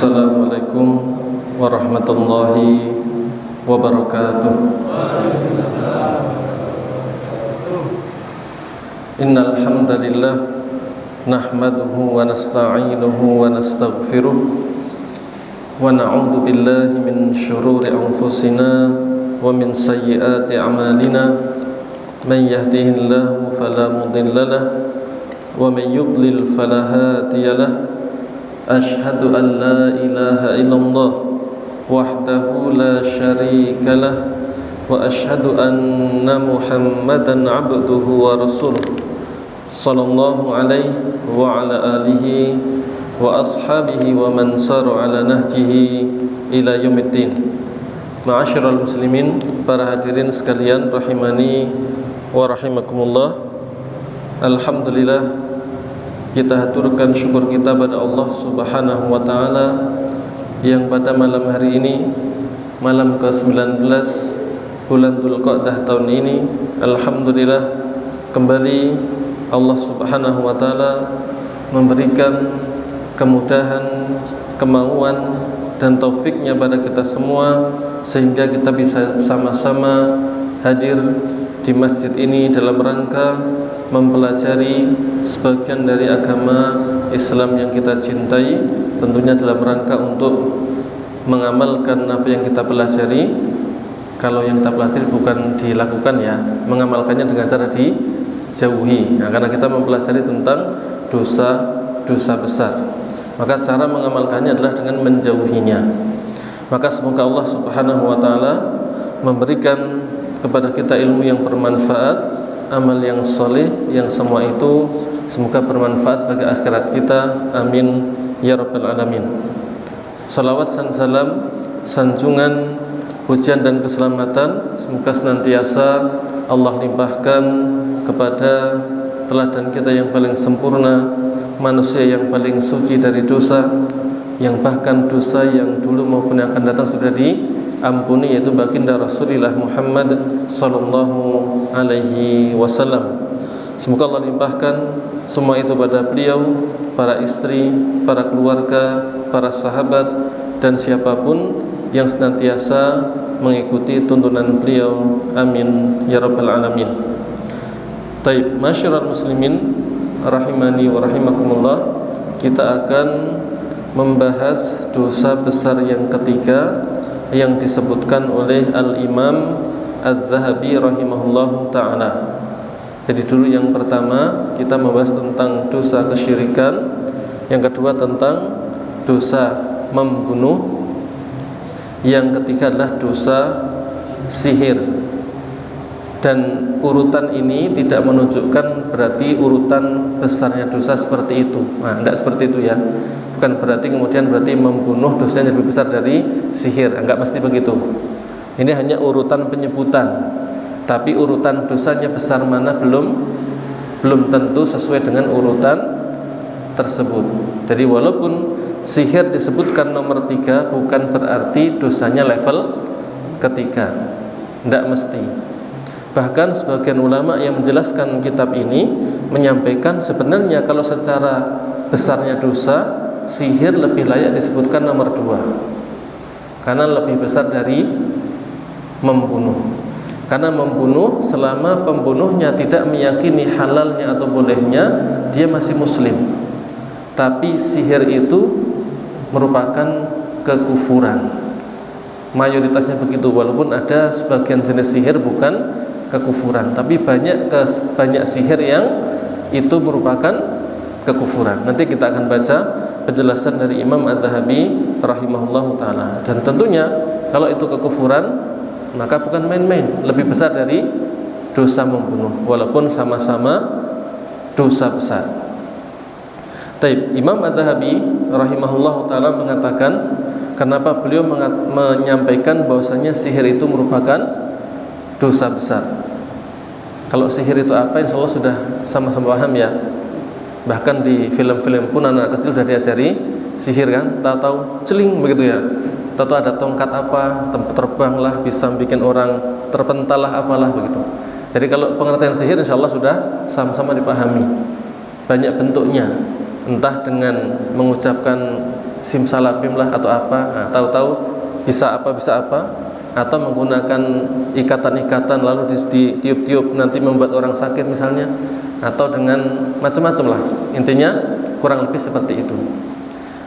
Assalamualaikum warahmatullahi wabarakatuh. Innal hamdalillah nahmaduhu wa nasta'inuhu wa nastaghfiruh wa na'udzu billahi min shururi anfusina wa min sayyiati a'malina. Man yahdihillahu fala mudilla lahu wa man yudlil fala hadiya lahu. Ashhadu an la ilaha illallah wahdahu la syarika lah wa ashhadu anna Muhammadan abduhu wa rasuluh sallallahu alaihi wa ala alihi wa ashabihi wa man sara ala nahjihi ila yaumiddin. Ma'asyiral muslimin, para hadirin sekalian rahimani wa rahimakumullah. Alhamdulillah, kita haturkan syukur kita pada Allah Subhanahu wa ta'ala yang pada malam hari ini, malam ke-19 bulan Dzulqa'dah tahun ini, alhamdulillah kembali Allah Subhanahu wa ta'ala memberikan kemudahan, kemauan dan taufiknya pada kita semua sehingga kita bisa sama-sama hadir di masjid ini dalam rangka mempelajari sebagian dari agama Islam yang kita cintai, tentunya dalam rangka untuk mengamalkan apa yang kita pelajari. Kalau yang kita pelajari bukan dilakukan ya, mengamalkannya dengan cara dijauhi. Nah, karena kita mempelajari tentang dosa besar, maka cara mengamalkannya adalah dengan menjauhinya. Maka semoga Allah Subhanahu wa ta'ala memberikan kepada kita ilmu yang bermanfaat, amal yang soleh, yang semua itu semoga bermanfaat bagi akhirat kita. Amin ya rabbal alamin. Salawat dan salam, sanjungan, pujian dan keselamatan semoga senantiasa Allah limpahkan kepada teladan kita yang paling sempurna, manusia yang paling suci dari dosa, yang bahkan dosa yang dulu maupun yang akan datang sudah diampuni, yaitu baginda Rasulullah Muhammad sallallahu alaihi wasallam. Semoga Allah limpahkan semua itu pada beliau, para istri, para keluarga, para sahabat dan siapapun yang senantiasa mengikuti tuntunan beliau. Amin ya rabbal alamin. Taib, masyarul muslimin rahimani wa rahimakumullah, kita akan membahas dosa besar yang ketiga yang disebutkan oleh Al-Imam Az-Zahabi rahimahullahu ta'ala. Jadi dulu yang pertama kita membahas tentang dosa kesyirikan, yang kedua tentang dosa membunuh, yang ketiga adalah dosa sihir. Dan urutan ini tidak menunjukkan berarti urutan besarnya dosa seperti itu. Nah, tidak seperti itu ya. Bukan berarti kemudian membunuh dosanya lebih besar dari sihir. Enggak mesti begitu. Ini hanya urutan penyebutan. Tapi urutan dosanya besar mana belum tentu sesuai dengan urutan tersebut. Jadi walaupun sihir disebutkan nomor 3, bukan berarti dosanya level ketiga. Tidak mesti. Bahkan sebagian ulama yang menjelaskan kitab ini menyampaikan sebenarnya kalau secara besarnya dosa, sihir lebih layak disebutkan nomor 2 karena lebih besar dari membunuh. Karena membunuh, selama pembunuhnya tidak meyakini halalnya atau bolehnya, dia masih muslim. Tapi sihir itu merupakan kekufuran. Mayoritasnya begitu, walaupun ada sebagian jenis sihir bukan kekufuran, tapi banyak sihir yang itu merupakan kekufuran. Nanti kita akan baca penjelasan dari Imam Az-Zahabi rahimahullahu ta'ala. Dan tentunya kalau itu kekufuran, maka bukan main-main, lebih besar dari dosa membunuh, walaupun sama-sama dosa besar. Taib, Imam Az-Zahabi rahimahullahu ta'ala mengatakan, kenapa beliau menyampaikan bahwasanya sihir itu merupakan dosa besar. Kalau sihir itu apa, insya Allah sudah sama-sama paham ya. Bahkan di film-film pun anak kecil sudah diajari sihir kan, tahu-tahu celing begitu ya. Tahu-tahu ada tongkat apa, terbang lah, bisa bikin orang terpental lah, apalah begitu. Jadi kalau pengertian sihir insya Allah sudah sama-sama dipahami. Banyak bentuknya, entah dengan mengucapkan simsalabim lah atau apa. Nah, tahu-tahu bisa apa atau menggunakan ikatan-ikatan lalu ditiup-tiup nanti membuat orang sakit misalnya, atau dengan macam-macam lah. Intinya kurang lebih seperti itu.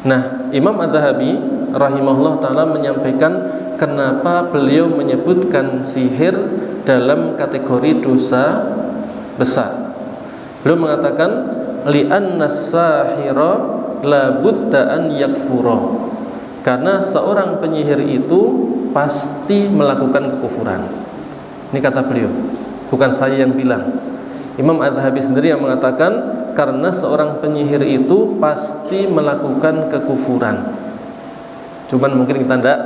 Nah, Imam Adz-Dzahabi rahimahullah ta'ala menyampaikan kenapa beliau menyebutkan sihir dalam kategori dosa besar. Beliau mengatakan li'anna as-sahira la budda an yakfura, karena seorang penyihir itu pasti melakukan kekufuran. Ini kata beliau, bukan saya yang bilang. Imam Adz-Dzahabi sendiri yang mengatakan karena seorang penyihir itu pasti melakukan kekufuran. Cuman mungkin kita tidak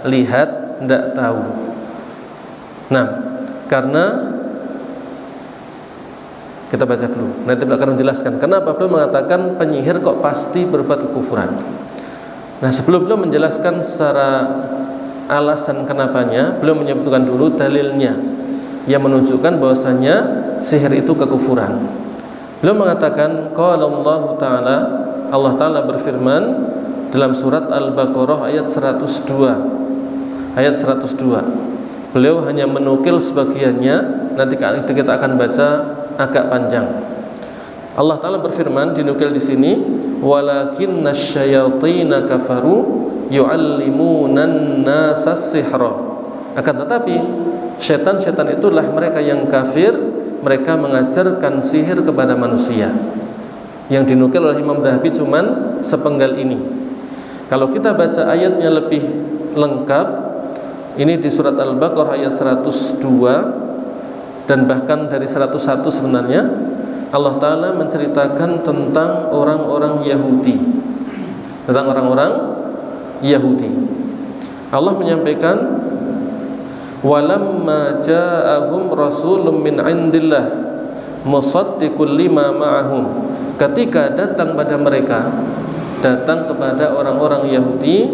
lihat, tidak tahu. Nah, karena kita baca dulu, nanti akan menjelaskan kenapa beliau mengatakan penyihir kok pasti berbuat kekufuran. Nah, sebelum beliau menjelaskan secara alasan kenapanya, beliau menyebutkan dulu dalilnya yang menunjukkan bahwasanya sihir itu kekufuran. Beliau mengatakan qala Allah Ta'ala, Allah Ta'ala berfirman dalam surat Al-Baqarah ayat 102. Ayat 102. Beliau hanya menukil sebagiannya, nanti kita akan baca agak panjang. Allah Ta'ala berfirman, dinukil di sini, walakinnasyayatina kafaru yu'allimunan nasas sihra. Akan tetapi setan-setan itulah mereka yang kafir, mereka mengajarkan sihir kepada manusia. Yang dinukil oleh Imam Adz-Dzahabi cuman sepenggal ini. Kalau kita baca ayatnya lebih lengkap, ini di surat Al-Baqarah ayat 102 dan bahkan dari 101 sebenarnya, Allah Ta'ala menceritakan tentang orang-orang Yahudi. Tentang orang-orang Yahudi. Allah menyampaikan walamma ja'ahum rasulun min indillah musaddiqul lima ma'ahum. Ketika datang pada mereka, datang kepada orang-orang Yahudi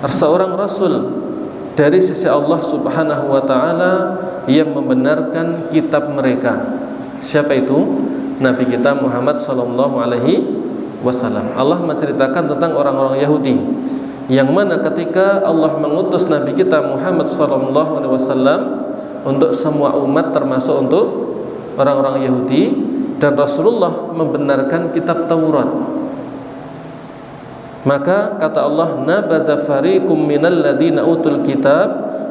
seorang rasul dari sisi Allah Subhanahu wa taala yang membenarkan kitab mereka. Siapa itu? Nabi kita Muhammad sallallahu alaihi wasallam. Allah menceritakan tentang orang-orang Yahudi yang mana ketika Allah mengutus Nabi kita Muhammad sallallahu alaihi wasallam untuk semua umat termasuk untuk orang-orang Yahudi, dan Rasulullah membenarkan kitab Taurat. Maka kata Allah, nabadha fariqum minal ladina utul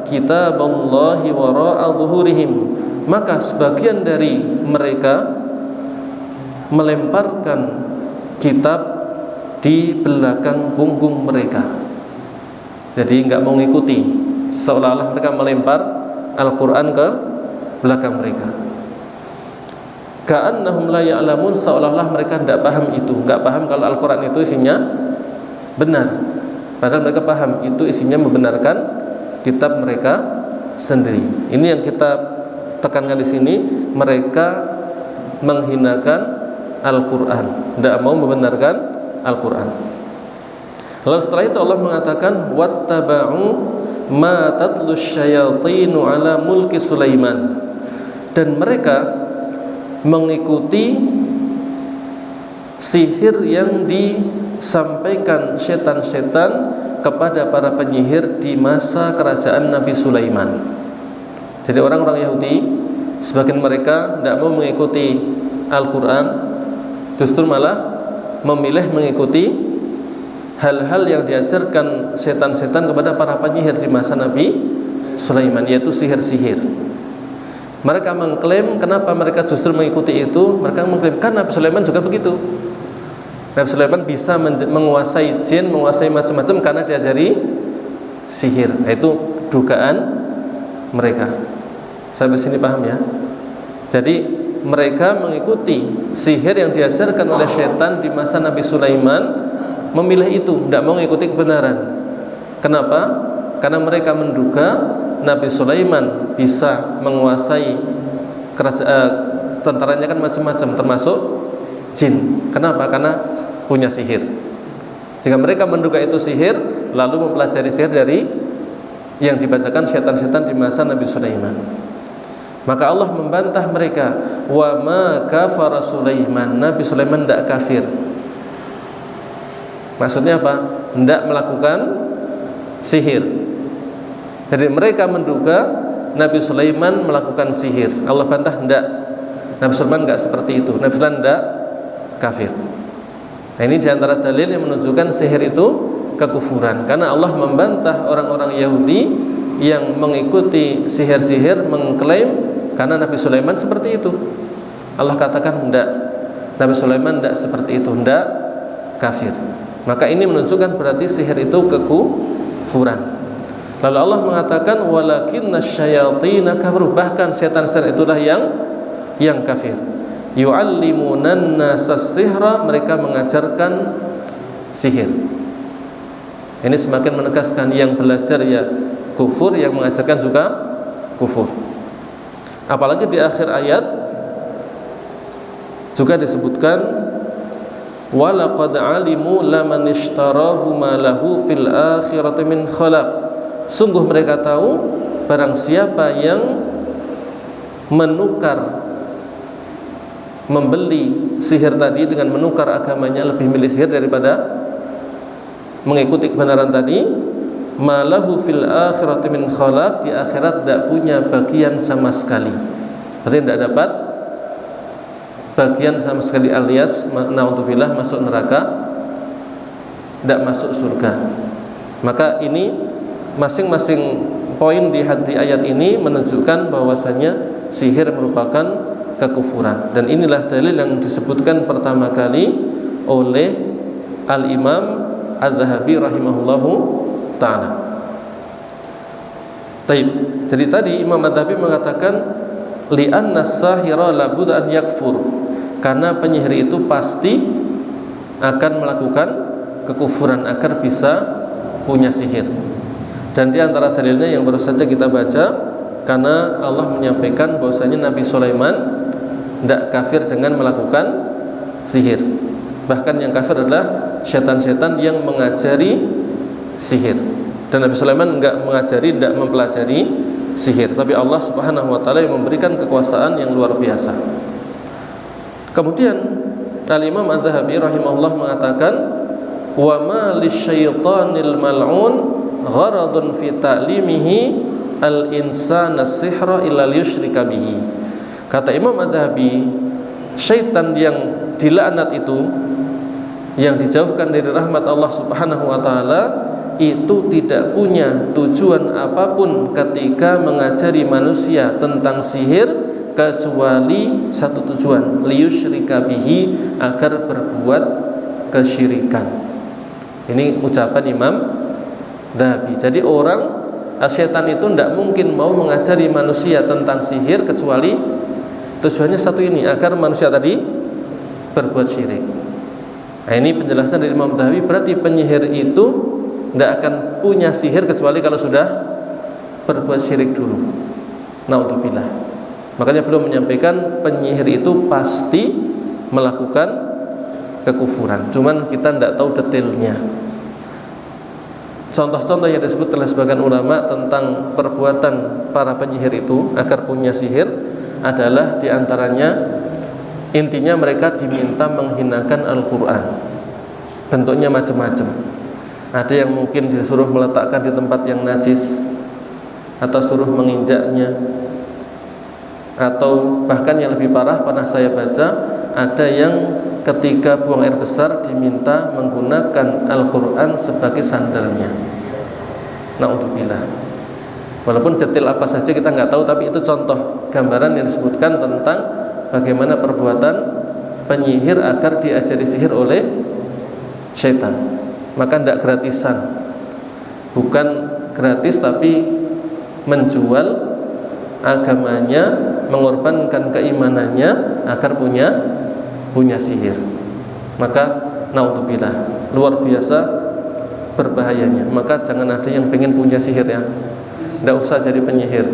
kitaballahi wara'a zuhurihim. Maka sebagian dari mereka melemparkan kitab di belakang punggung mereka. Jadi enggak mau mengikuti, seolah-olah mereka melempar Al-Quran ke belakang mereka. Ka'annahum la ya'lamun, seolah-olah mereka tidak paham itu, enggak paham kalau Al-Quran itu isinya benar. Padahal mereka paham itu isinya membenarkan kitab mereka sendiri. Ini yang kita tekankan di sini, mereka menghinakan Al-Quran, tidak mau membenarkan Al-Quran. Lalu setelah itu Allah mengatakan wattaba'u ma tatlu syayatinu ala mulki Sulaiman, dan mereka mengikuti sihir yang disampaikan setan-setan kepada para penyihir di masa kerajaan Nabi Sulaiman. Jadi orang-orang Yahudi, sebagian mereka tidak mau mengikuti Al-Quran, justru malah memilih mengikuti hal-hal yang diajarkan setan-setan kepada para penyihir di masa Nabi Sulaiman, yaitu sihir-sihir. Mereka mengklaim, kenapa mereka justru mengikuti itu? Mereka mengklaim kan Nabi Sulaiman juga begitu. Nabi Sulaiman bisa menguasai jin, menguasai macam-macam karena diajari sihir. Itu dugaan mereka. Sampai sini paham ya? Jadi mereka mengikuti sihir yang diajarkan oleh setan di masa Nabi Sulaiman, memilih itu, tidak mau mengikuti kebenaran. Kenapa? Karena mereka menduga Nabi Sulaiman bisa menguasai tentaranya kan macam-macam, termasuk jin. Kenapa? Karena punya sihir. Jika mereka menduga itu sihir, lalu mempelajari sihir dari yang dibacakan setan-setan di masa Nabi Sulaiman. Maka Allah membantah mereka, wa ma kafara Sulaiman, Nabi Sulaiman tidak kafir. Maksudnya apa? Tidak melakukan sihir. Jadi mereka menduga Nabi Sulaiman melakukan sihir. Allah bantah, tidak. Nabi Sulaiman tidak seperti itu. Nabi Sulaiman tidak kafir. Nah, ini diantara dalil yang menunjukkan sihir itu kekufuran. Karena Allah membantah orang-orang Yahudi yang mengikuti sihir-sihir, mengklaim karena Nabi Sulaiman seperti itu. Allah katakan tidak. Nabi Sulaiman tidak seperti itu, tidak kafir. Maka ini menunjukkan berarti sihir itu kekufuran. Lalu Allah mengatakan walakinnasyayatina kafaru, bahkan setan-setan itulah yang kafir. Yu'allimunan nasas sihra, mereka mengajarkan sihir. Ini semakin menegaskan yang belajar ya kufur, yang mengajarkan juga kufur. Apalagi di akhir ayat juga disebutkan walaqad alimu laman ishtarahu ma lahu fil akhirati min khalaq. Sungguh mereka tahu barang siapa yang membeli sihir tadi dengan menukar agamanya, lebih milih sihir daripada mengikuti kebenaran tadi, malahu fil akhirati min khalaq, di akhirat tidak punya bagian sama sekali. Berarti tidak dapat bagian sama sekali, alias naudzubillah masuk neraka, tidak masuk surga. Maka ini masing-masing poin di ayat ini menunjukkan bahwasanya sihir merupakan kekufuran. Dan inilah dalil yang disebutkan pertama kali oleh Al-Imam Az-Zahabi rahimahullahu ta'ala. Taib. Jadi tadi Imam Az-Zahabi mengatakan li'anna as-sahira la budda an yakfur, karena penyihir itu pasti akan melakukan kekufuran agar bisa punya sihir. Dan di antara dalilnya yang baru saja kita baca, karena Allah menyampaikan bahwasanya Nabi Sulaiman tidak kafir dengan melakukan sihir. Bahkan yang kafir adalah setan-setan yang mengajari sihir. Dan Nabi Sulaiman tidak mengajari, tidak mempelajari sihir, tapi Allah Subhanahu wa taala yang memberikan kekuasaan yang luar biasa. Kemudian Al-Imam Az-Zahabi rahimahullah mengatakan wa ma lisyaitanil mal'un gharadun fi ta'limihi al-insana sihra illa yusyrika bihi. Kata Imam Az-Zahabi, syaitan yang dilaknat itu, yang dijauhkan dari rahmat Allah Subhanahu wa taala, itu tidak punya tujuan apapun ketika mengajari manusia tentang sihir kecuali satu tujuan, liyusyrika bihi, agar berbuat kesyirikan. Ini ucapan Imam Zahabi. Jadi orang setan itu tidak mungkin mau mengajari manusia tentang sihir kecuali tujuannya satu ini, agar manusia tadi berbuat syirik. Nah, ini penjelasan dari Imam Zahabi. Berarti penyihir itu tidak akan punya sihir kecuali kalau sudah berbuat syirik dulu. Naudzubillah. Makanya beliau menyampaikan penyihir itu pasti melakukan kekufuran. Cuman kita tidak tahu detailnya. Contoh-contoh yang disebut oleh sebagian ulama tentang perbuatan para penyihir itu agar punya sihir adalah diantaranya, intinya mereka diminta menghinakan Al-Quran. Bentuknya macam-macam. Ada yang mungkin disuruh meletakkan di tempat yang najis, atau suruh menginjaknya, atau bahkan yang lebih parah pernah saya baca, ada yang ketika buang air besar diminta menggunakan Al-Quran sebagai sandalnya. Naudzubillah. Walaupun detail apa saja kita nggak tahu, tapi itu contoh gambaran yang disebutkan tentang bagaimana perbuatan penyihir agar diajari sihir oleh syaitan. Maka tidak gratisan, bukan gratis, tapi menjual agamanya, mengorbankan keimanannya agar punya sihir. Maka naudzubillah, luar biasa berbahayanya. Maka jangan ada yang pengen punya sihir ya, tidak usah jadi penyihir.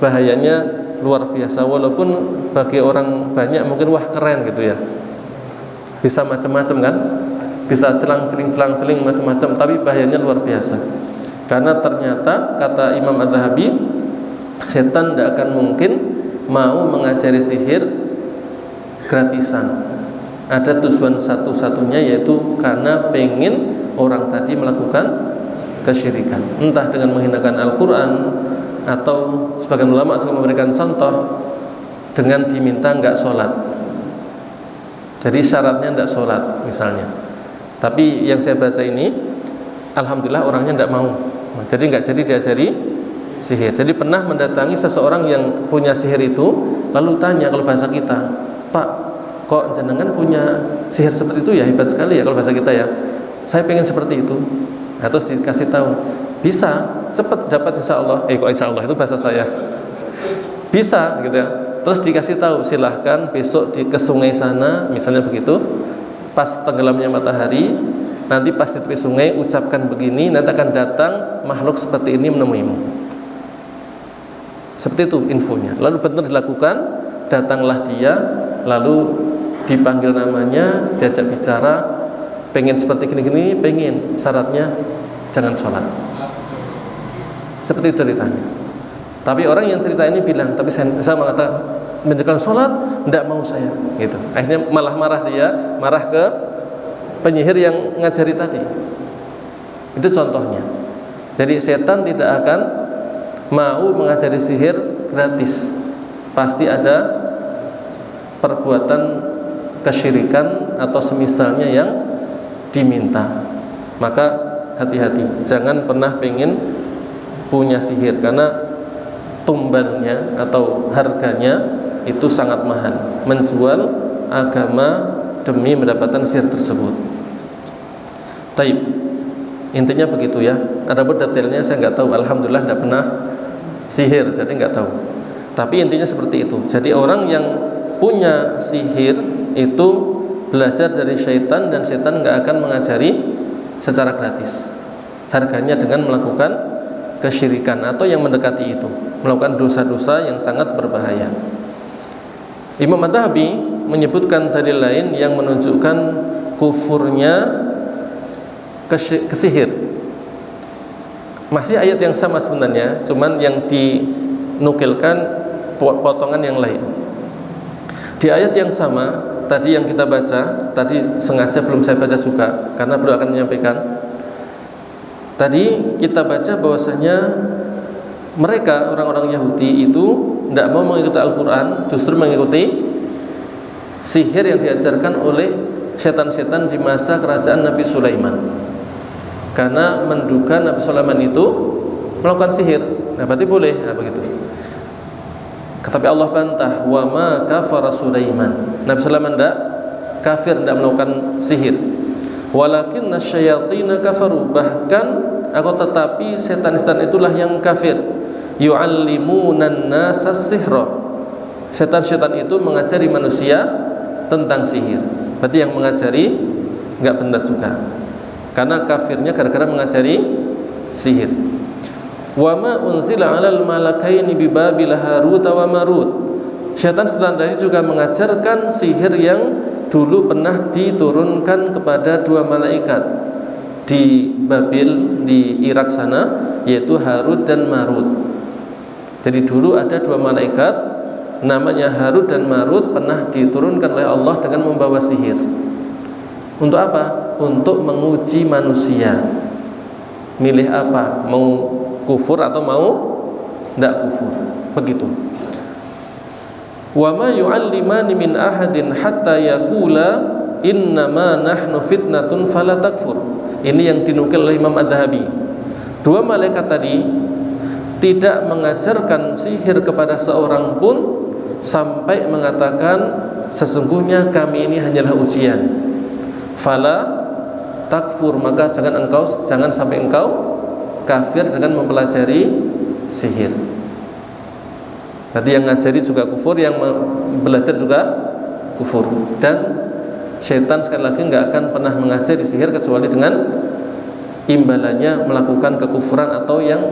Bahayanya luar biasa. Walaupun bagi orang banyak mungkin wah keren gitu ya, bisa macam-macam kan, bisa celang-celing macam-macam, tapi bahayanya luar biasa. Karena ternyata kata Imam Az-Zahabi, setan tidak akan mungkin mau mengajari sihir gratisan ada tujuan satu-satunya, yaitu karena pengen orang tadi melakukan kesyirikan, entah dengan menghinakan Al-Quran, atau sebagian ulama juga memberikan contoh dengan diminta enggak sholat. Jadi syaratnya enggak sholat misalnya, tapi yang saya baca ini alhamdulillah orangnya enggak mau, jadi enggak jadi diajari sihir. Jadi pernah mendatangi seseorang yang punya sihir itu, lalu tanya kalau bahasa kita, Pak, kok jenengan punya sihir seperti itu ya, hebat sekali ya kalau bahasa kita ya, saya pengen seperti itu. Nah, terus dikasih tahu, bisa, cepat dapat insya Allah. Kok insya Allah itu bahasa saya, bisa gitu ya. Terus dikasih tahu, silahkan besok ke sungai sana, misalnya begitu, pas tenggelamnya matahari, nanti pas di tepi sungai ucapkan begini, nanti akan datang makhluk seperti ini menemuimu. Seperti itu infonya. Lalu benar dilakukan, datanglah dia, lalu dipanggil namanya, diajak bicara, pengen seperti gini-gini, pengen, syaratnya jangan sholat. Seperti itu ceritanya. Tapi orang yang cerita ini bilang, tapi saya mengatakan menjalankan sholat, tidak mau saya, gitu. Akhirnya malah marah dia, marah ke penyihir yang ngajari tadi. Itu contohnya. Jadi setan tidak akan mau mengajari sihir gratis. Pasti ada perbuatan kesyirikan atau semisalnya yang diminta. Maka hati-hati, jangan pernah pengen punya sihir, karena tumbalnya atau harganya itu sangat mahal, menjual agama demi mendapatkan sihir tersebut. Taib, intinya begitu ya. Adapun detailnya saya nggak tahu, alhamdulillah nggak pernah sihir, jadi nggak tahu. Tapi intinya seperti itu. Jadi orang yang punya sihir itu belajar dari syaitan, dan syaitan nggak akan mengajari secara gratis. Harganya dengan melakukan kesyirikan atau yang mendekati itu, melakukan dosa-dosa yang sangat berbahaya. Imam Adz-Dzahabi menyebutkan dalil lain yang menunjukkan kufurnya kesihir. Masih ayat yang sama sebenarnya, cuman yang dinukilkan potongan yang lain. Di ayat yang sama tadi yang kita baca, tadi sengaja belum saya baca juga karena beliau akan menyampaikan. Tadi kita baca bahwasanya mereka orang-orang Yahudi itu tidak mau mengikuti Al-Quran, justru mengikuti sihir yang diajarkan oleh setan-setan di masa kerajaan Nabi Sulaiman. Karena menduga Nabi Sulaiman itu melakukan sihir, nah berarti boleh, nah begitu. Tetapi Allah bantah, wa ma kafara Sulaiman. Nabi Sulaiman tidak kafir, tidak melakukan sihir. Walakinna syayatina kafaru, bahkan tetapi setan-setan itulah yang kafir. Yu'allimunan nasa sihra, setan-setan itu mengajari manusia tentang sihir. Berarti yang mengajari nggak benar juga, karena kafirnya gara-gara mengajari sihir. Wa ma unzila 'alal malakaini bi Babil Harut wa Marut. Setan-setan tadi juga mengajarkan sihir yang dulu pernah diturunkan kepada dua malaikat di Babil, di Irak sana, yaitu Harut dan Marut. Jadi dulu ada dua malaikat namanya Harut dan Marut, pernah diturunkan oleh Allah dengan membawa sihir. Untuk apa? Untuk menguji manusia. Milih apa? Mau kufur atau mau tidak kufur? Begitu. Wa ma yu'allimani min ahadin hatta yaqula innama nahnu fitnatun fala takfur. Ini yang dinukil oleh Imam Adz-Dzahabi. Dua malaikat tadi tidak mengajarkan sihir kepada seorang pun sampai mengatakan sesungguhnya kami ini hanyalah ujian. Fala takfur, maka jangan sampai engkau kafir dengan mempelajari sihir. Tadi yang ngajari juga kufur, yang belajar juga kufur. Dan syaitan sekali lagi nggak akan pernah mengajari sihir kecuali dengan imbalannya melakukan kekufuran atau yang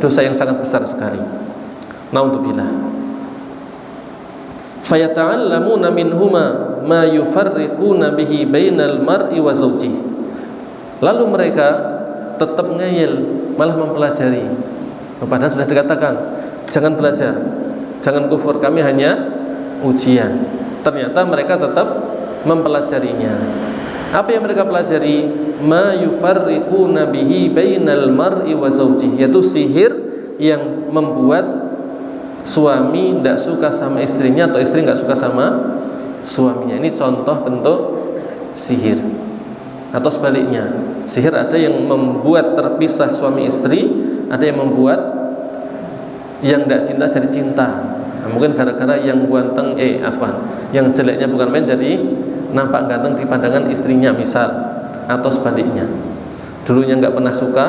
dosa yang sangat besar sekali. Naudzubillah. Fayata'allamuna minhuma ma yufarriquna bihi bainal mar'i wa zawjihi. Lalu mereka tetap ngeyel, malah mempelajari. Padahal sudah dikatakan jangan belajar, jangan kufur, kami hanya ujian. Ternyata mereka tetap mempelajarinya. Apa yang mereka pelajari? Ma yufarriquna bihi bainal mar'i wa zawjihi, yaitu sihir yang membuat suami tidak suka sama istrinya atau istri nggak suka sama suaminya. Ini contoh bentuk sihir. Atau sebaliknya, sihir ada yang membuat terpisah suami istri, ada yang membuat yang tidak cinta jadi cinta. Nah, mungkin gara-gara yang ganteng yang jeleknya bukan main jadi nampak ganteng di pandangan istrinya misal, atau sebaliknya, dulunya nggak pernah suka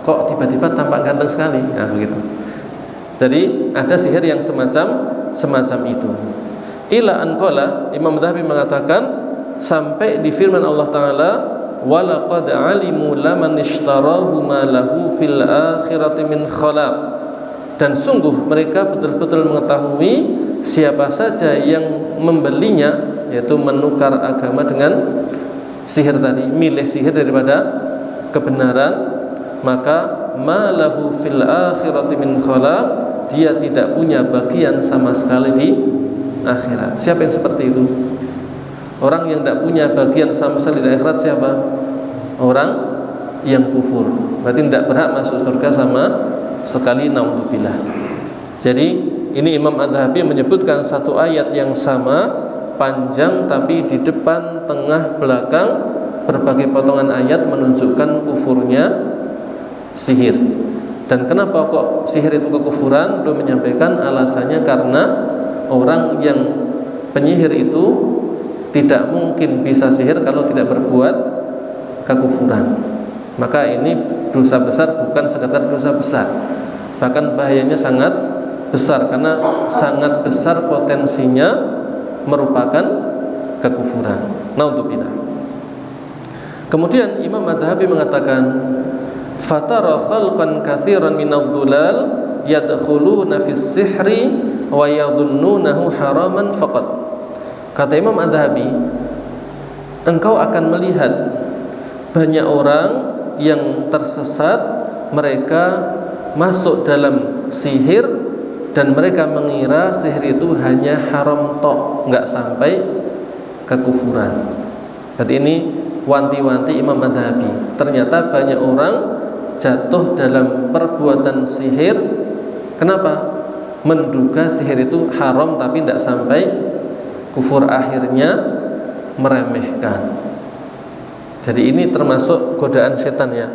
kok tiba-tiba tampak ganteng sekali. Nah begitu. Jadi ada sihir yang semacam itu. Ila an qala, Imam Dhahabi mengatakan sampai di firman Allah Ta'ala, walaqad alimu laman ishtarahu ma lahu fil akhirati min khalaq, dan sungguh mereka betul-betul mengetahui siapa saja yang membelinya, yaitu menukar agama dengan sihir tadi, milih sihir daripada kebenaran, maka ma lahu fil akhirati min khalaq, dia tidak punya bagian sama sekali di akhirat. Siapa yang seperti itu? Orang yang tidak punya bagian sama sekali di akhirat siapa? Orang yang kufur, berarti tidak berhak masuk surga sama sekali, naudzubillah. Jadi ini Imam Adz-Dzahabi menyebutkan satu ayat yang sama, panjang, tapi di depan, tengah, belakang berbagai potongan ayat menunjukkan kufurnya sihir. Dan kenapa kok sihir itu kekufuran? Beliau menyampaikan alasannya karena orang yang penyihir itu tidak mungkin bisa sihir kalau tidak berbuat kekufuran. Maka ini dosa besar, bukan sekedar dosa besar, bahkan bahayanya sangat besar, karena sangat besar potensinya merupakan kekufuran. Naudzubillah. Kemudian Imam Adz-Dzahabi mengatakan, fatara khalqan katsiran minadh-dhulal yadkhuluna fis sihri wa yadhunnunahu haraman faqat. Kata Imam Adz-Dzahabi, engkau akan melihat banyak orang yang tersesat, mereka masuk dalam sihir dan mereka mengira sihir itu hanya haram tok, nggak sampai kekufuran. Berarti ini wanti-wanti Imam Adz-Dzahabi. Ternyata banyak orang jatuh dalam perbuatan sihir. Kenapa? Menduga sihir itu haram tapi tidak sampai kufur, akhirnya meremehkan. Jadi ini termasuk godaan setan ya.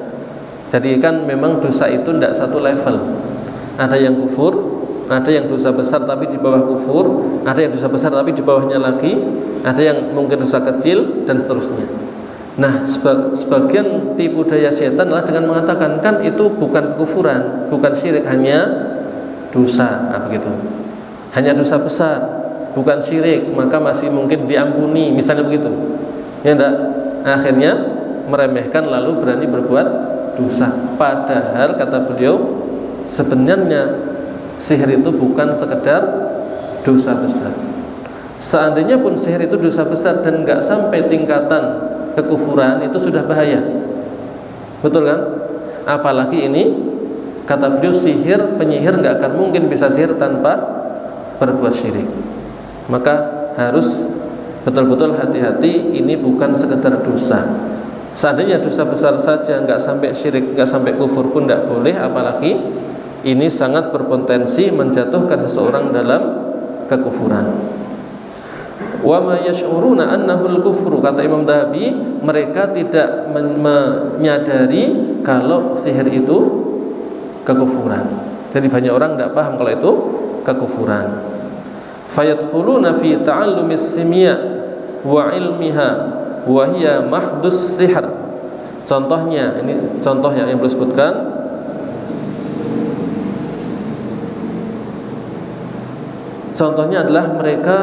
Jadi kan memang dosa itu tidak satu level. Ada yang kufur, ada yang dosa besar tapi di bawah kufur, ada yang dosa besar tapi di bawahnya lagi, ada yang mungkin dosa kecil dan seterusnya. Nah, sebagian tipu daya setan adalah dengan mengatakan kan itu bukan kekufuran, bukan syirik, hanya dosa. Nah, begitu. Hanya dosa besar, bukan syirik, maka masih mungkin diampuni, misalnya begitu. Ya enggak? Akhirnya meremehkan lalu berani berbuat dosa. Padahal kata beliau sebenarnya sihir itu bukan sekedar dosa besar. Seandainya pun sihir itu dosa besar dan nggak sampai tingkatan kekufuran, itu sudah bahaya. Betul kan? Apalagi ini kata beliau sihir, penyihir nggak akan mungkin bisa sihir tanpa berbuat syirik. Maka harus betul-betul hati-hati, ini bukan sekedar dosa. Seandainya dosa besar saja, nggak sampai syirik, nggak sampai kufur pun tidak boleh, apalagi ini sangat berpotensi menjatuhkan seseorang dalam kekufuran. Wa ma yash'uruna annahu al-kufru, kata Imam Dhahabi, mereka tidak menyadari kalau sihir itu kekufuran. Jadi banyak orang tidak paham kalau itu kekufuran. Fayadkhuluna fi ta'allumis simya wa ilmiha wa hiya mahdus sihr. Contohnya, ini contoh yang beliau sebutkan. Contohnya adalah mereka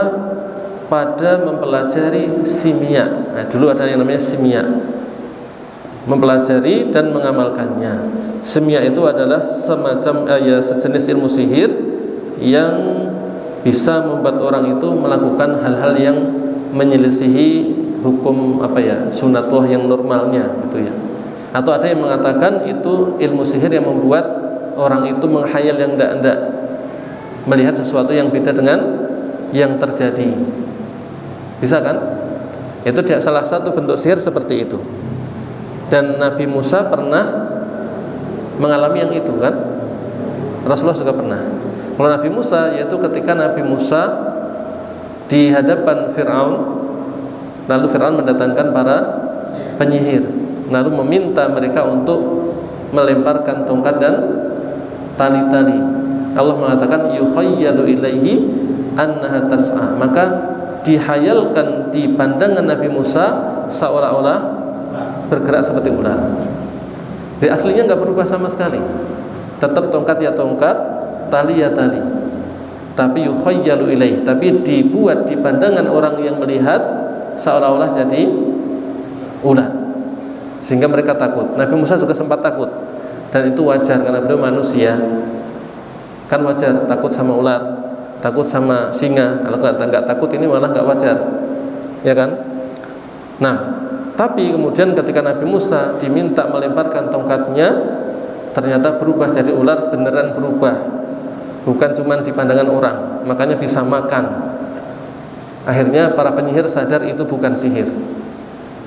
pada mempelajari simia. Nah, dulu ada yang namanya simia, mempelajari dan mengamalkannya. Simia itu adalah semacam sejenis ilmu sihir yang bisa membuat orang itu melakukan hal-hal yang menyelisihi hukum sunatullah yang normalnya gitu ya. Atau ada yang mengatakan itu ilmu sihir yang membuat orang itu menghayal yang tidak melihat sesuatu yang beda dengan yang terjadi. Bisa kan? Itu salah satu bentuk sihir seperti itu. Dan Nabi Musa pernah mengalami yang itu kan. Rasulullah juga pernah. Kalau Nabi Musa, yaitu ketika Nabi Musa di hadapan Fir'aun, lalu Fir'aun mendatangkan para penyihir, lalu meminta mereka untuk melemparkan tongkat dan tali-tali. Allah mengatakan yukhayyalu ilaihi annaha tas'a, maka dihayalkan di pandangan Nabi Musa seolah-olah bergerak seperti ular. Jadi aslinya nggak berubah sama sekali, tetap tongkat ya tongkat, tali ya tali, tapi yukhayyalu ilaihi, tapi dibuat di pandangan orang yang melihat seolah-olah jadi ular, sehingga mereka takut. Nabi Musa juga sempat takut, dan itu wajar karena beliau manusia, kan wajar takut sama ular, takut sama singa. Kalau nggak takut ini malah nggak wajar, ya kan? Nah, tapi kemudian ketika Nabi Musa diminta melemparkan tongkatnya, ternyata berubah jadi ular, beneran berubah, bukan cuma di pandangan orang, makanya bisa makan. Akhirnya para penyihir sadar itu bukan sihir,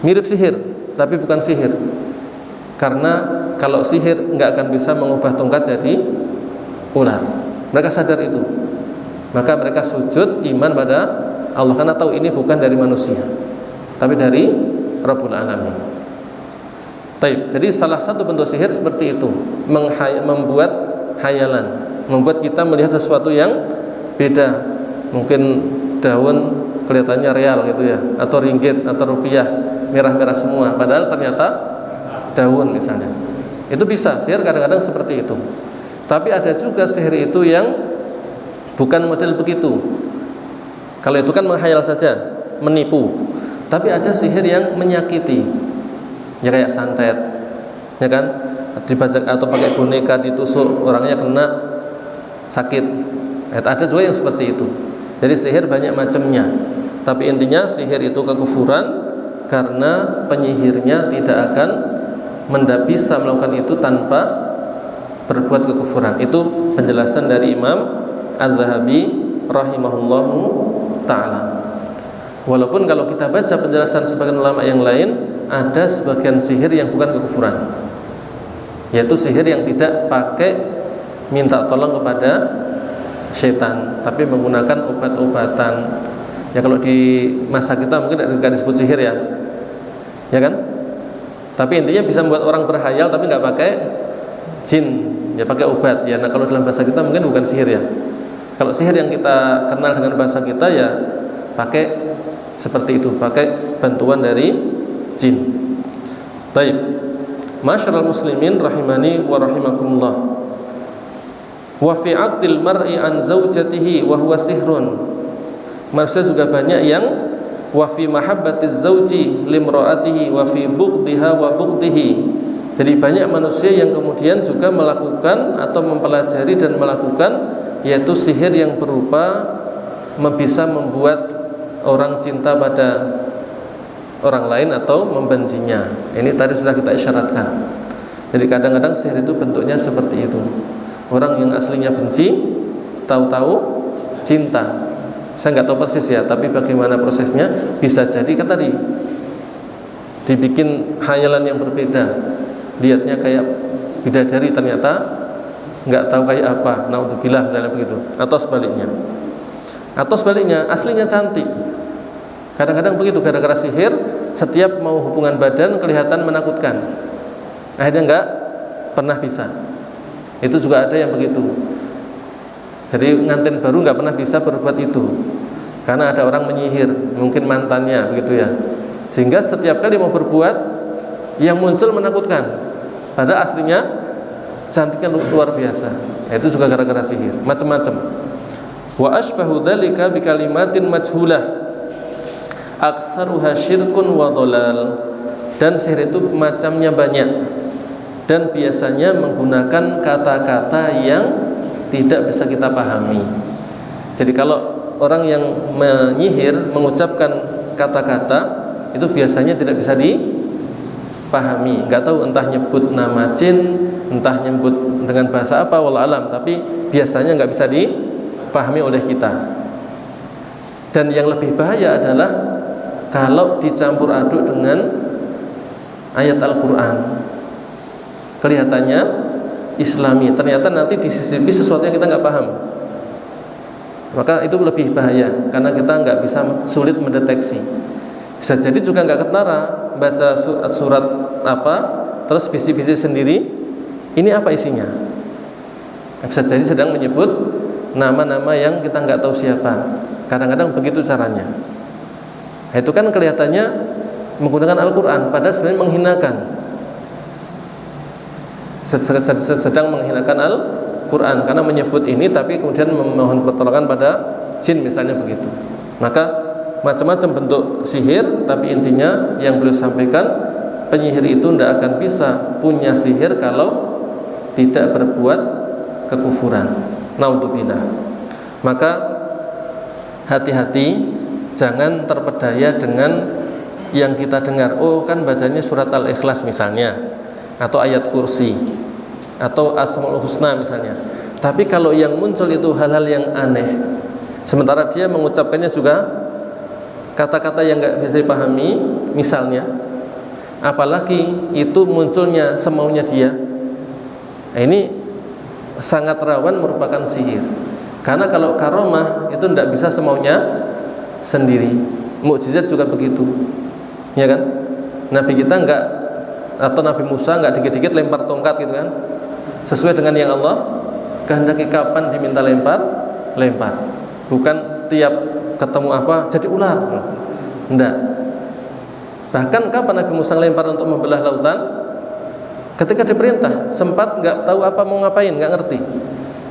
mirip sihir tapi bukan sihir, karena kalau sihir nggak akan bisa mengubah tongkat jadi ular. Mereka sadar itu, maka mereka sujud iman pada Allah, karena tahu ini bukan dari manusia tapi dari Rabbul Alamin. Jadi salah satu bentuk sihir seperti itu, membuat hayalan, membuat kita melihat sesuatu yang beda. Mungkin daun kelihatannya real gitu ya, atau ringgit atau rupiah merah-merah semua, padahal ternyata daun misalnya. Itu bisa, sihir kadang-kadang seperti itu. Tapi ada juga sihir itu yang bukan model begitu. Kalau itu kan menghayal saja, menipu. Tapi ada sihir yang menyakiti, ya kayak santet, ya kan, dibajak atau pakai boneka ditusuk, orangnya kena sakit. Ada juga yang seperti itu. Jadi sihir banyak macamnya. Tapi intinya sihir itu kekufuran, karena penyihirnya tidak akan bisa melakukan itu tanpa berbuat kekufuran. Itu penjelasan dari Imam Az-Zahabi rahimahullahu ta'ala. Walaupun kalau kita baca penjelasan sebagian ulama yang lain, ada sebagian sihir yang bukan kekufuran, yaitu sihir yang tidak pakai minta tolong kepada setan, tapi menggunakan obat-obatan. Ya kalau di masa kita mungkin tidak disebut sihir ya kan? Tapi intinya bisa membuat orang berhayal tapi nggak pakai jin, ya pakai obat. Ya, nah kalau dalam bahasa kita mungkin bukan sihir ya. Kalau sihir yang kita kenal dengan bahasa kita ya pakai seperti itu, pakai bantuan dari jin. Baik, masyarul muslimin rahimani wa rahimakumullah. Wa fi 'aqdil mar'i an zaujatihi wa huwa sihrun. Manusia juga banyak yang wa fi mahabbatiz zauji limra'atihi wa fi bughdiha wa bughdihi. Jadi banyak manusia yang kemudian juga melakukan atau mempelajari dan melakukan, yaitu sihir yang berupa bisa membuat orang cinta pada orang lain atau membencinya. Ini tadi sudah kita isyaratkan. Jadi kadang-kadang sihir itu bentuknya seperti itu. Orang yang aslinya benci, tahu-tahu cinta. Saya nggak tahu persis ya, tapi bagaimana prosesnya, bisa jadi kan tadi dibikin hayalan yang berbeda. Lihatnya kayak bidadari, ternyata nggak tahu kayak apa. Naudzubillah misalnya begitu. Atau sebaliknya aslinya cantik. Kadang-kadang begitu, gara-gara sihir setiap mau hubungan badan kelihatan menakutkan, akhirnya nggak pernah bisa. Itu juga ada yang begitu. Jadi ngantin baru nggak pernah bisa berbuat itu, karena ada orang menyihir, mungkin mantannya begitu ya, sehingga setiap kali mau berbuat yang muncul menakutkan, padahal aslinya cantiknya luar biasa. Itu juga gara-gara sihir, macam-macam. Wa asbahu dzalika bi kalimatin majhulah aktsaruha syirkun wa dhalal. Dan sihir itu macamnya banyak, dan biasanya menggunakan kata-kata yang tidak bisa kita pahami. Jadi kalau orang yang menyihir mengucapkan kata-kata itu biasanya tidak bisa dipahami, nggak tahu entah nyebut nama jin, entah nyebut dengan bahasa apa, wallahu alam, tapi biasanya nggak bisa dipahami oleh kita. Dan yang lebih bahaya adalah kalau dicampur aduk dengan ayat Al-Quran. Kelihatannya Islami, ternyata nanti disisipi sesuatu yang kita nggak paham. Maka itu lebih bahaya, karena kita nggak bisa, sulit mendeteksi. Bisa jadi juga nggak ketara baca surat apa, terus bisik-bisik sendiri, ini apa isinya? Bisa jadi sedang menyebut nama-nama yang kita nggak tahu siapa. Kadang-kadang begitu caranya. Itu kan kelihatannya menggunakan Al-Quran, padahal sebenarnya menghinakan, sedang menghinakan Al-Quran karena menyebut ini, tapi kemudian memohon pertolongan pada jin misalnya begitu. Maka macam-macam bentuk sihir, tapi intinya yang beliau sampaikan, penyihir itu tidak akan bisa punya sihir kalau tidak berbuat kekufuran. Naudzubillah. Maka hati-hati, jangan terpedaya dengan yang kita dengar. Oh, kan bacanya surat Al-Ikhlas misalnya, atau ayat kursi, atau Asmaul Husna misalnya. Tapi kalau yang muncul itu hal-hal yang aneh, sementara dia mengucapkannya juga kata-kata yang nggak bisa dipahami misalnya, apalagi itu munculnya semaunya dia, nah, ini sangat rawan merupakan sihir. Karena kalau karomah itu tidak bisa semaunya sendiri, mukjizat juga begitu, ya kan? Nabi kita enggak, atau Nabi Musa enggak dikit-dikit lempar tongkat gitu kan, sesuai dengan yang Allah kehendaki. Kapan diminta lempar, bukan tiap ketemu apa jadi ular, enggak. Bahkan kapan Nabi Musa lempar untuk membelah lautan? Ketika diperintah, sempat enggak tahu apa mau ngapain, enggak ngerti.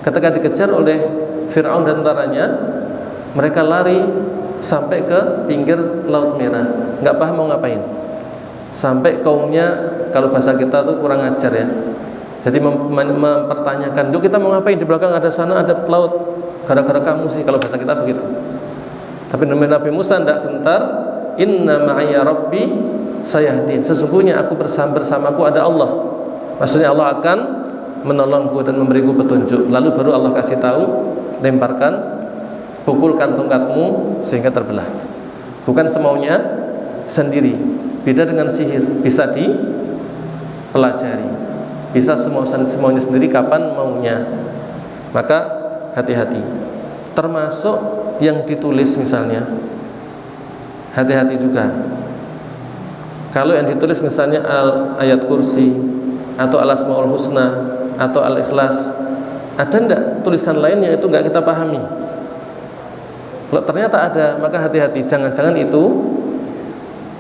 Ketika dikejar oleh Fir'aun dan tentaranya, mereka lari sampai ke pinggir Laut Merah, nggak paham mau ngapain. Sampai kaumnya, kalau bahasa kita tuh kurang ajar ya, jadi mempertanyakan, "Duh, kita mau ngapain? Di belakang ada sana, ada laut. Gara-gara kamu sih," kalau bahasa kita begitu. Tapi Nabi Musa tidak gentar. "Inna ma'aya rabbi sayahdin." Sesungguhnya aku bersamaku ada Allah. Maksudnya Allah akan menolongku dan memberiku petunjuk. Lalu baru Allah kasih tahu, lemparkan, pukulkan tongkatmu sehingga terbelah. Bukan semaunya sendiri. Beda dengan sihir, bisa dipelajari, bisa semaunya sendiri kapan maunya. Maka hati-hati. Termasuk yang ditulis misalnya, hati-hati juga. Kalau yang ditulis misalnya ayat kursi, atau Al-Asmaul Husna, atau Al-Ikhlas, ada enggak tulisan lain yang itu enggak kita pahami? Kalau ternyata ada, maka hati-hati, jangan-jangan itu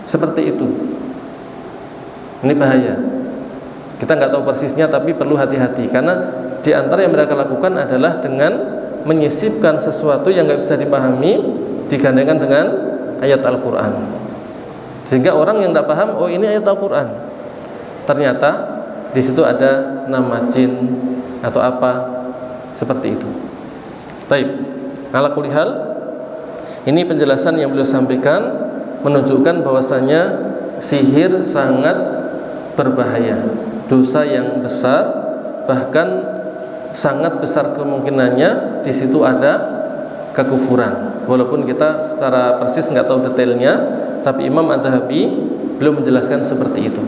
seperti itu. Ini bahaya. Kita nggak tahu persisnya, tapi perlu hati-hati, karena di antara yang mereka lakukan adalah dengan menyisipkan sesuatu yang nggak bisa dipahami, digandengkan dengan ayat Al-Quran, sehingga orang yang nggak paham, oh ini ayat Al-Quran, ternyata di situ ada nama jin atau apa seperti itu. Baik, ala kulli hal, ini penjelasan yang beliau sampaikan menunjukkan bahwasanya sihir sangat berbahaya, dosa yang besar, bahkan sangat besar kemungkinannya di situ ada kekufuran. Walaupun kita secara persis nggak tahu detailnya, tapi Imam Adz-Dzahabi beliau menjelaskan seperti itu.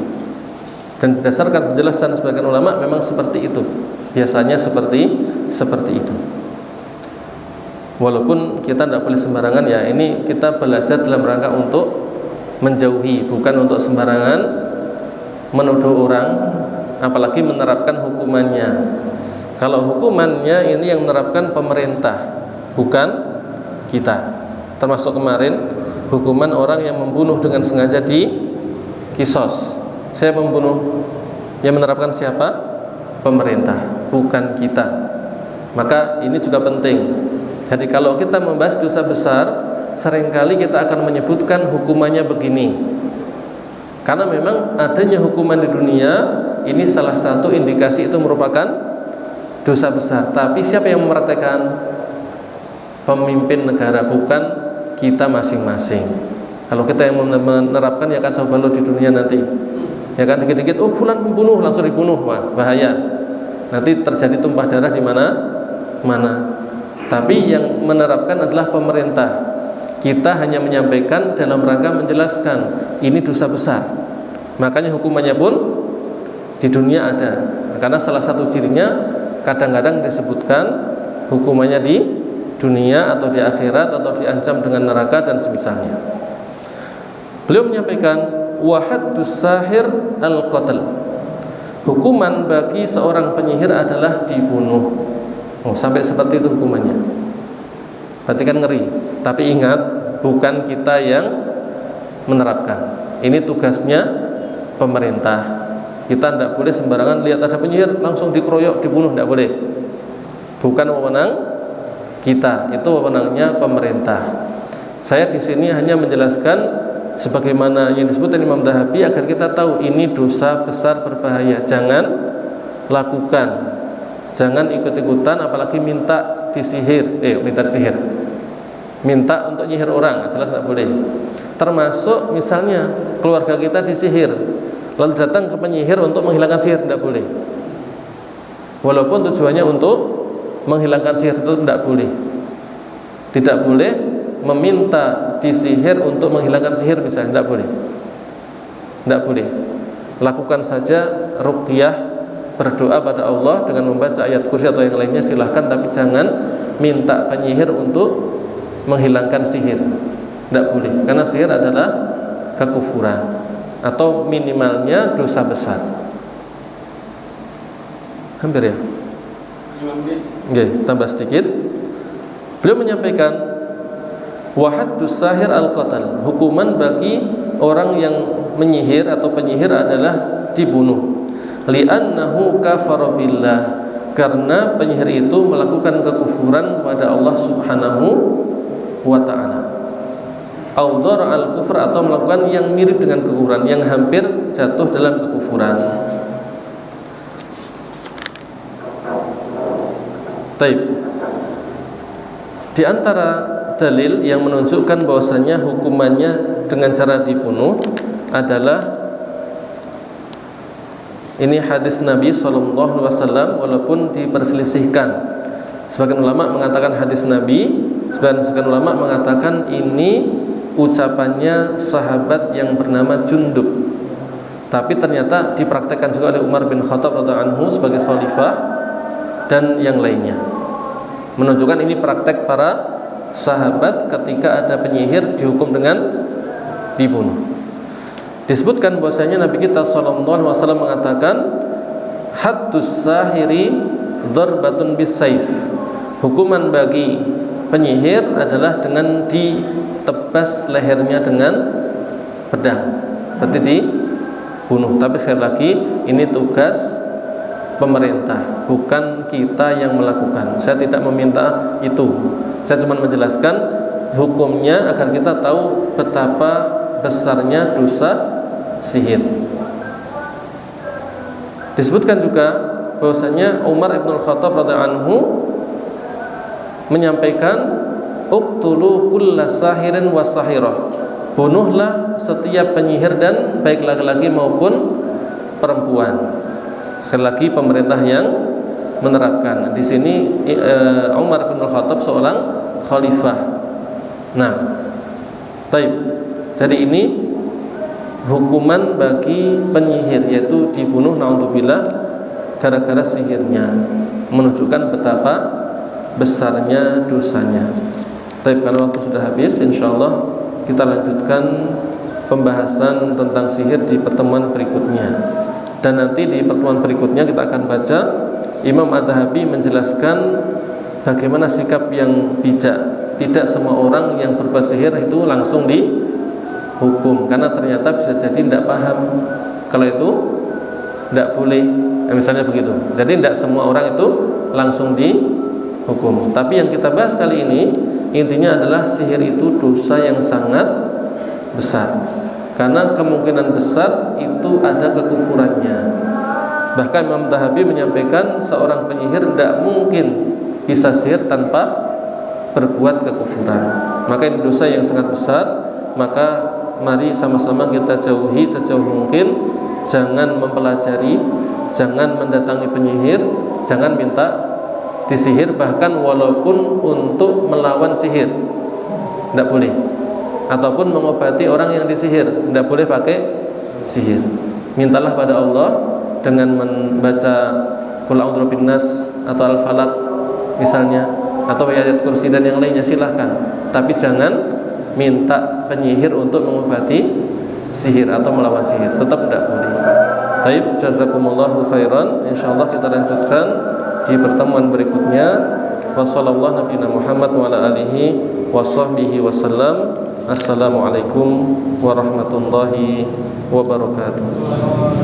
Dan berdasarkan penjelasan sebagian ulama memang seperti itu. Biasanya seperti itu. Walaupun kita tidak boleh sembarangan ya, ini kita belajar dalam rangka untuk menjauhi, bukan untuk sembarangan menuduh orang, apalagi menerapkan hukumannya. Kalau hukumannya ini yang menerapkan pemerintah, bukan kita. Termasuk kemarin hukuman orang yang membunuh dengan sengaja di kisos. Saya membunuh, yang menerapkan siapa? Pemerintah, bukan kita. Maka ini juga penting. Jadi kalau kita membahas dosa besar, seringkali kita akan menyebutkan hukumannya begini, karena memang adanya hukuman di dunia ini salah satu indikasi itu merupakan dosa besar. Tapi siapa yang mempraktekkan? Pemimpin negara, bukan kita masing-masing. Kalau kita yang menerapkan, ya kacau balau di dunia nanti. Ya kan, dikit-dikit oh fulan pembunuh, langsung dibunuh, wah bahaya. Nanti terjadi tumpah darah di mana. Tapi yang menerapkan adalah pemerintah. Kita hanya menyampaikan dalam rangka menjelaskan ini dosa besar. Makanya hukumannya pun di dunia ada. Karena salah satu cirinya kadang-kadang disebutkan hukumannya di dunia atau di akhirat atau diancam dengan neraka dan semisalnya. Beliau menyampaikan wa haddus sahir al-qatl. Hukuman bagi seorang penyihir adalah dibunuh. Sampai seperti itu hukumannya. Berarti kan ngeri. Tapi ingat, bukan kita yang menerapkan. Ini tugasnya pemerintah. Kita tidak boleh sembarangan lihat ada penyihir langsung dikeroyok, dibunuh, tidak boleh. Bukan wewenang kita, itu wewenangnya pemerintah. Saya di sini hanya menjelaskan sebagaimana yang disebutkan Imam Dhahabi agar kita tahu ini dosa besar berbahaya. Jangan lakukan, jangan ikut-ikutan, apalagi minta disihir, minta untuk nyihir orang, jelas tidak boleh. Termasuk misalnya keluarga kita disihir, lalu datang ke penyihir untuk menghilangkan sihir, tidak boleh. Walaupun tujuannya untuk menghilangkan sihir, itu tidak boleh. Tidak boleh meminta disihir untuk menghilangkan sihir misalnya, tidak boleh. Tidak boleh. Lakukan saja ruqyah, berdoa pada Allah dengan membaca ayat kursi atau yang lainnya, silahkan, tapi jangan minta penyihir untuk menghilangkan sihir. Tidak boleh, karena sihir adalah kekufuran atau minimalnya dosa besar. Hampir ya? Oke, tambah sedikit. Beliau menyampaikan wa haddus sahir al-qatl. Hukuman bagi orang yang menyihir atau penyihir adalah dibunuh. Li'annahu kafara billah, karena penyihir itu melakukan kekufuran kepada Allah Subhanahu wa ta'ala. Audhar al-kufr, atau melakukan yang mirip dengan kekufuran, yang hampir jatuh dalam kekufuran. Taib. Di antara dalil yang menunjukkan bahwasanya hukumannya dengan cara dibunuh adalah ini hadis Nabi SAW, walaupun diperselisihkan. Sebagian ulama mengatakan hadis Nabi, sebagian ulama mengatakan ini ucapannya sahabat yang bernama Jundub. Tapi ternyata dipraktekkan juga oleh Umar bin Khattab radhiyallahu anhu sebagai khalifah dan yang lainnya. Menunjukkan ini praktek para sahabat ketika ada penyihir dihukum dengan dibunuh. Disebutkan bahwasanya Nabi kita SAW mengatakan haddus sahiri darbatun bisayf. Hukuman bagi penyihir adalah dengan ditebas lehernya dengan pedang, berarti dibunuh. Tapi sekali lagi ini tugas pemerintah, bukan kita yang melakukan. Saya tidak meminta itu. Saya cuma menjelaskan hukumnya agar kita tahu betapa besarnya dosa sihir. Disebutkan juga bahwasanya Umar bin Khattab radhiyallahu anhu menyampaikan uqtulu kulla sahirin wa sahirah. Bunuhlah setiap penyihir dan baik laki-laki maupun perempuan. Sekali lagi pemerintah yang menerapkan. Di sini Umar bin Khattab seorang khalifah. Nah, taib. Jadi ini hukuman bagi penyihir, yaitu dibunuh naudzubillah gara-gara sihirnya, menunjukkan betapa besarnya dosanya. Tapi kalau waktu sudah habis, insyaallah kita lanjutkan pembahasan tentang sihir di pertemuan berikutnya. Dan nanti di pertemuan berikutnya kita akan baca Imam Ad-Dhahabi menjelaskan bagaimana sikap yang bijak. Tidak semua orang yang berbuat sihir itu langsung dihukum, karena ternyata bisa jadi tidak paham. Kalau itu tidak boleh, misalnya begitu. Jadi tidak semua orang itu langsung dihukum. Tapi yang kita bahas kali ini intinya adalah sihir itu dosa yang sangat besar, karena kemungkinan besar itu ada kekufurannya. Bahkan Imam Dhahabi menyampaikan seorang penyihir tidak mungkin bisa sihir tanpa berbuat kekufuran. Maka ini dosa yang sangat besar. Maka mari sama-sama kita jauhi sejauh mungkin. Jangan mempelajari, jangan mendatangi penyihir, jangan minta disihir, bahkan walaupun untuk melawan sihir. tidak boleh. Ataupun mengobati orang yang disihir, tidak boleh pakai sihir. Mintalah pada Allah dengan membaca Qul a'udzu birabbin nas atau Al-Falaq misalnya, atau ayat kursi dan yang lainnya, silahkan. Tapi jangan minta penyihir untuk mengobati sihir atau melawan sihir, tetap tidak boleh. Taib, jazakumullahu khairan. Insyaallah kita lanjutkan di pertemuan berikutnya. Wassallallahu nabiyana Muhammad wa ala alihi washabbihi wasallam. Assalamualaikum warahmatullahi wabarakatuh.